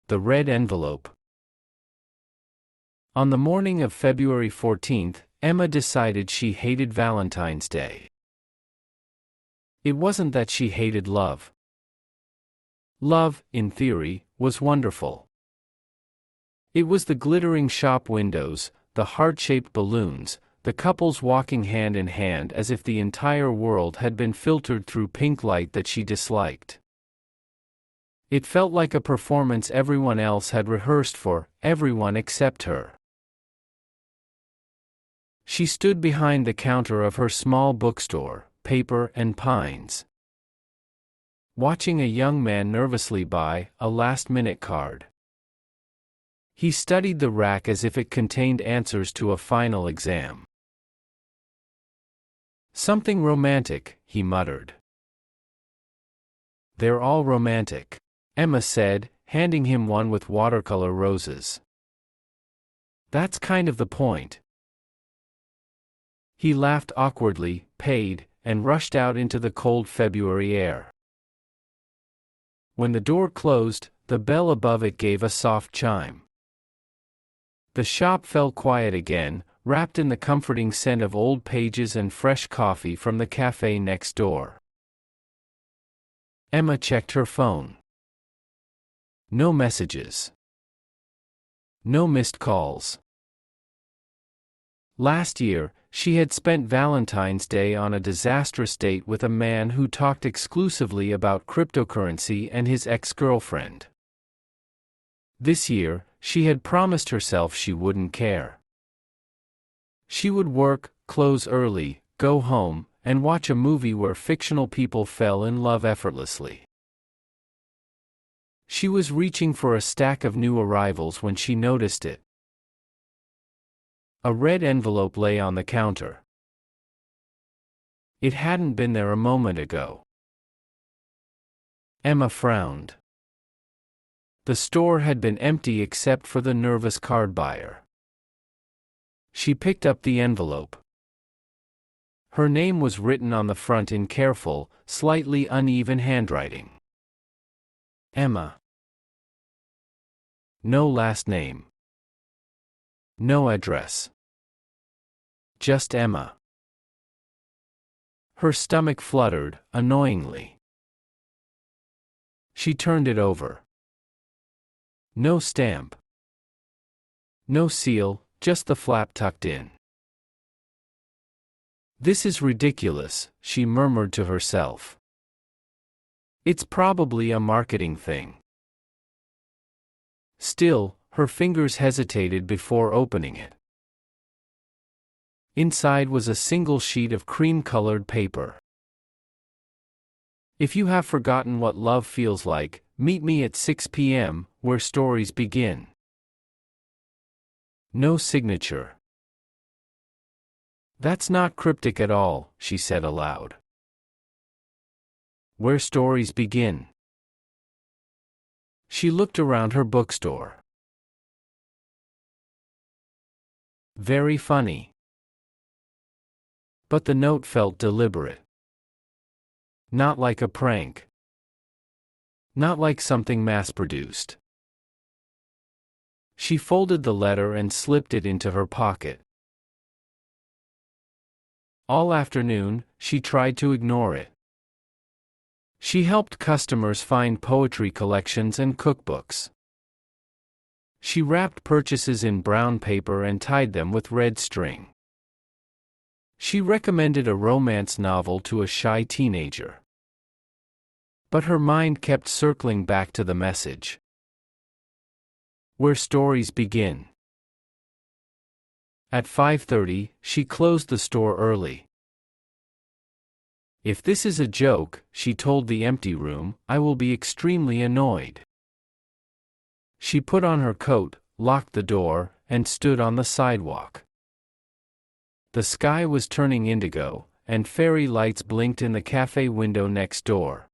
The red envelope. On the morning of February 14th, Emma decided she hated Valentine's Day. It wasn't that she hated love. Love, in theory, was wonderful. It was the glittering shop windows, the heart-shaped balloons, the couples walking hand in hand as if the entire world had been filtered through pink light that she disliked. It felt like a performance everyone else had rehearsed for, everyone except her. She stood behind the counter of her small bookstore, Paper and Pines, watching a young man nervously buy a last-minute card. He studied the rack as if it contained answers to a final exam. "Something romantic," he muttered. "They're all romantic," Emma said, handing him one with watercolor roses. "That's kind of the point." He laughed awkwardly, paid, and rushed out into the cold February air. When the door closed, the bell above it gave a soft chime. The shop fell quiet again, wrapped in the comforting scent of old pages and fresh coffee from the cafe next door. Emma checked her phone. No messages. No missed calls. Last year, she had spent Valentine's Day on a disastrous date with a man who talked exclusively about cryptocurrency and his ex-girlfriend. This year, she had promised herself she wouldn't care. She would work, close early, go home, and watch a movie where fictional people fell in love effortlessly. She was reaching for a stack of new arrivals when she noticed it. A red envelope lay on the counter. It hadn't been there a moment ago. Emma frowned. The store had been empty except for the nervous card buyer. She picked up the envelope. Her name was written on the front in careful, slightly uneven handwriting. Emma. No last name. No address. Just Emma. Her stomach fluttered, annoyingly. She turned it over. No stamp. No seal, just the flap tucked in. "This is ridiculous," she murmured to herself. "It's probably a marketing thing." Still, her fingers hesitated before opening it. Inside was a single sheet of cream-colored paper. "If you have forgotten what love feels like, meet me at 6 p.m., where stories begin." No signature. "That's not cryptic at all," she said aloud. "Where stories begin." She looked around her bookstore. Very funny. But the note felt deliberate. Not like a prank. Not like something mass-produced. She folded the letter and slipped it into her pocket. All afternoon, she tried to ignore it. She helped customers find poetry collections and cookbooks. She wrapped purchases in brown paper and tied them with red string. She recommended a romance novel to a shy teenager. But her mind kept circling back to the message. Where stories begin. At 5:30, she closed the store early. "If this is a joke," she told the empty room, "I will be extremely annoyed." She put on her coat, locked the door, and stood on the sidewalk. The sky was turning indigo, and fairy lights blinked in the cafe window next door.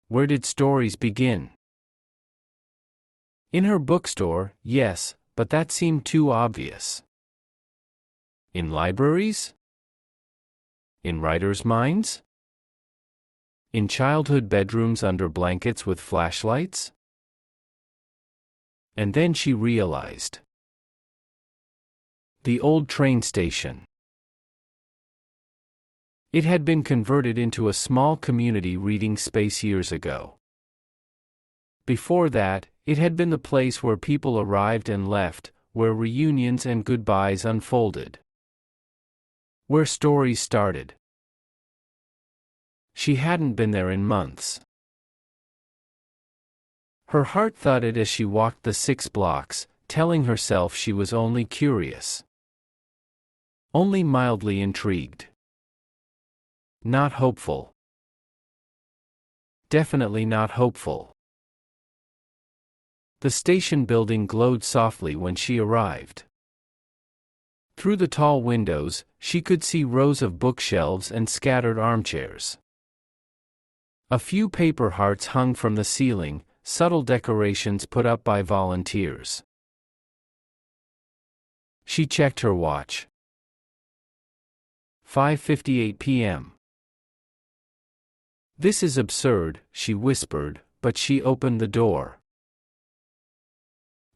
Where did stories begin? In her bookstore, yes, but that seemed too obvious. In libraries? In writers' minds? In childhood bedrooms under blankets with flashlights? And then she realized. The old train station. It had been converted into a small community reading space years ago. Before that, it had been the place where people arrived and left, where reunions and goodbyes unfolded. Where stories started. She hadn't been there in months. Her heart thudded as she walked the 6 blocks, telling herself she was only curious. Only mildly intrigued. Not hopeful. Definitely not hopeful. The station building glowed softly when she arrived. Through the tall windows, she could see rows of bookshelves and scattered armchairs. A few paper hearts hung from the ceiling, subtle decorations put up by volunteers. She checked her watch. 5:58 p.m. This is absurd, she whispered, but she opened the door.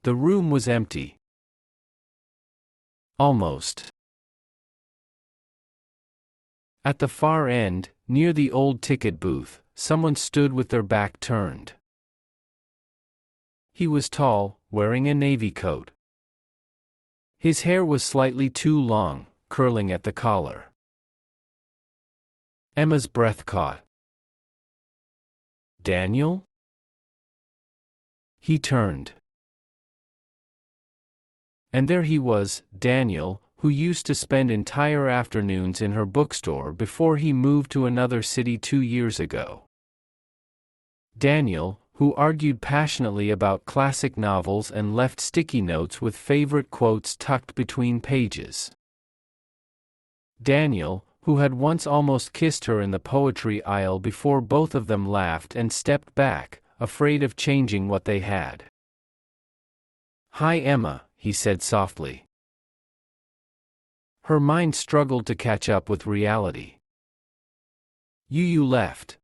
The room was empty. Almost. At the far end, near the old ticket booth, someone stood with their back turned. He was tall, wearing a navy coat. His hair was slightly too long, curling at the collar. Emma's breath caught. Daniel? He turned. And there he was, Daniel, who used to spend entire afternoons in her bookstore before he moved to another city 2 years ago. Daniel, who argued passionately about classic novels and left sticky notes with favorite quotes tucked between pages. Daniel, who had once almost kissed her in the poetry aisle before both of them laughed and stepped back, afraid of changing what they had. "Hi Emma," he said softly. Her mind struggled to catch up with reality. You left."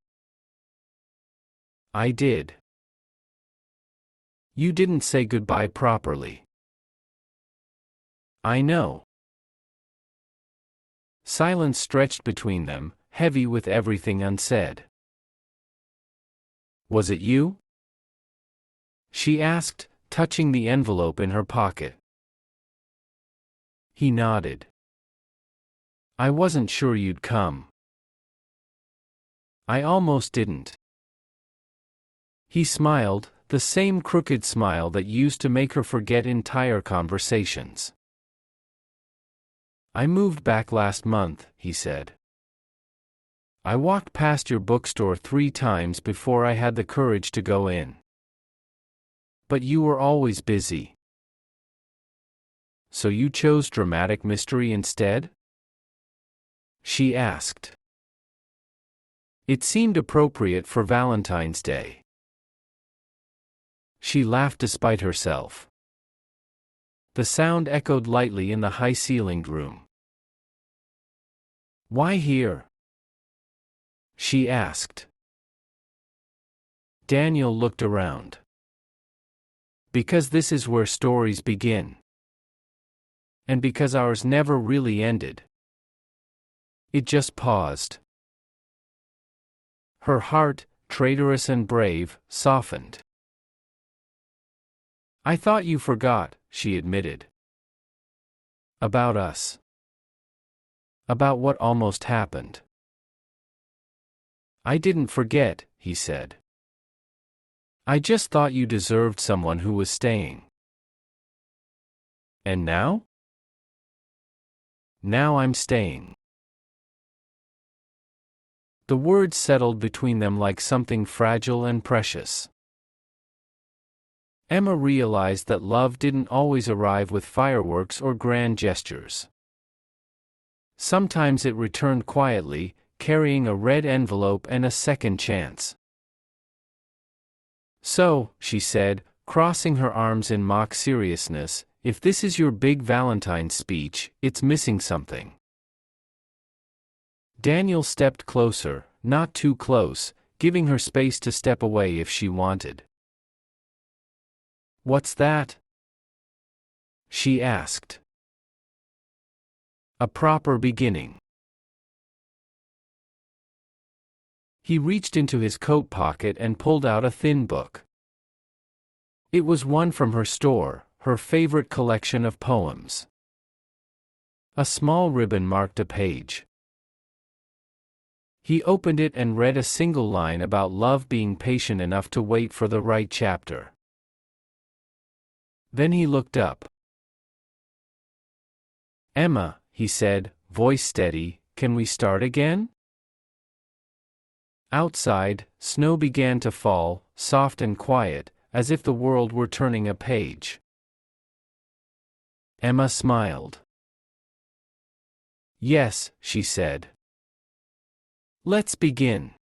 "I did." "You didn't say goodbye properly." "I know." Silence stretched between them, heavy with everything unsaid. "Was it you?" she asked, touching the envelope in her pocket. He nodded. "I wasn't sure you'd come." "I almost didn't." He smiled, the same crooked smile that used to make her forget entire conversations. "I moved back last month," he said. "I walked past your bookstore 3 times before I had the courage to go in. But you were always busy." "So you chose dramatic mystery instead?" she asked. It seemed appropriate for Valentine's Day. She laughed despite herself. The sound echoed lightly in the high-ceilinged room. "Why here?" she asked. Daniel looked around. "Because this is where stories begin. And because ours never really ended." It just paused. Her heart, traitorous and brave, softened. "I thought you forgot," she admitted. "About us. About what almost happened." "I didn't forget," he said. "I just thought you deserved someone who was staying." "And now?" "Now I'm staying." The words settled between them like something fragile and precious. Emma realized that love didn't always arrive with fireworks or grand gestures. Sometimes it returned quietly, carrying a red envelope and a second chance. "So," she said, crossing her arms in mock seriousness, "if this is your big Valentine's speech, it's missing something." Daniel stepped closer, not too close, giving her space to step away if she wanted. What's that? She asked. A proper beginning. He reached into his coat pocket and pulled out a thin book. It was one from her store, her favorite collection of poems. A small ribbon marked a page. He opened it and read a single line about love being patient enough to wait for the right chapter. Then he looked up. "Emma," he said, voice steady, "can we start again?" Outside, snow began to fall, soft and quiet, as if the world were turning a page. Emma smiled. "Yes," she said. "Let's begin."